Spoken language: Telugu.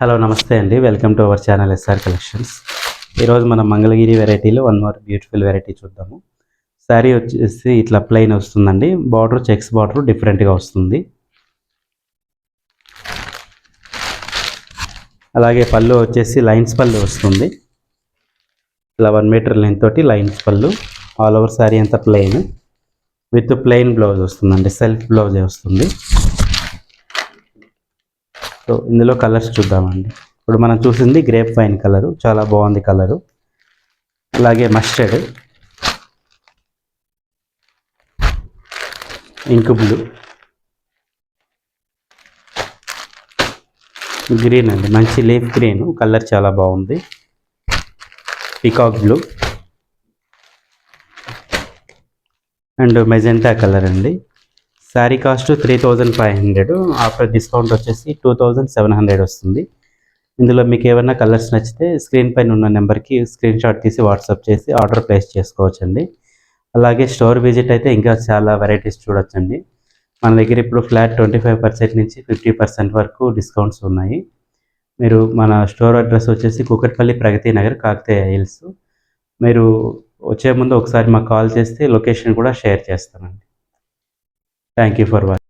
హలో నమస్తే అండి, welcome to our channel SR collections. ఈరోజు మనం మంగళగిరి వెరైటీలో వన్ మోర్ బ్యూటిఫుల్ వెరైటీ చూద్దాము. శారీ వచ్చేసి ఇట్లా ప్లెయిన్ వస్తుందండి, బార్డర్ చెక్స్ బార్డర్ డిఫరెంట్గా వస్తుంది. అలాగే పళ్ళు వచ్చేసి లైన్స్ పళ్ళు వస్తుంది. ఇలా 1 మీటర్ లెంత్ తోటి లైన్స్ పళ్ళు, ఆల్ ఓవర్ శారీ అంతా ప్లెయిన్ విత్ ప్లెయిన్ బ్లౌజ్ వస్తుందండి, సెల్ఫ్ బ్లౌజే వస్తుంది. సో ఇందులో కలర్స్ చూద్దామండి. ఇప్పుడు మనం చూసింది గ్రేప్ వైన్ కలరు, చాలా బాగుంది కలరు. అలాగే మస్టర్డ్, ఇంక్ బ్లూ, గ్రీన్ అండి, మంచి లీఫ్ గ్రీన్ కలర్ చాలా బాగుంది. Peacock blue and magenta colour అండి. శారీ కాస్ట్ 3500, ఆఫ్టర్ డిస్కౌంట్ వచ్చేసి 2700 వస్తుంది. ఇందులో మీకు ఏమైనా కలర్స్ నచ్చితే స్క్రీన్ పైన ఉన్న నెంబర్కి స్క్రీన్ షాట్ తీసి వాట్సాప్ చేసి ఆర్డర్ ప్లేస్ చేసుకోవచ్చండి. అలాగే స్టోర్ విజిట్ అయితే ఇంకా చాలా వెరైటీస్ చూడొచ్చండి. మన దగ్గర ఇప్పుడు ఫ్లాట్ 25% నుంచి 50% వరకు డిస్కౌంట్స్ ఉన్నాయి. మీరు మన స్టోర్ అడ్రస్ వచ్చేసి కూకట్పల్లి ప్రగతి నగర్, కాకతీయ హిల్స్. మీరు వచ్చే ముందు ఒకసారి మాకు కాల్ చేస్తే లొకేషన్ కూడా షేర్ చేస్తానండి. Thank you for watching.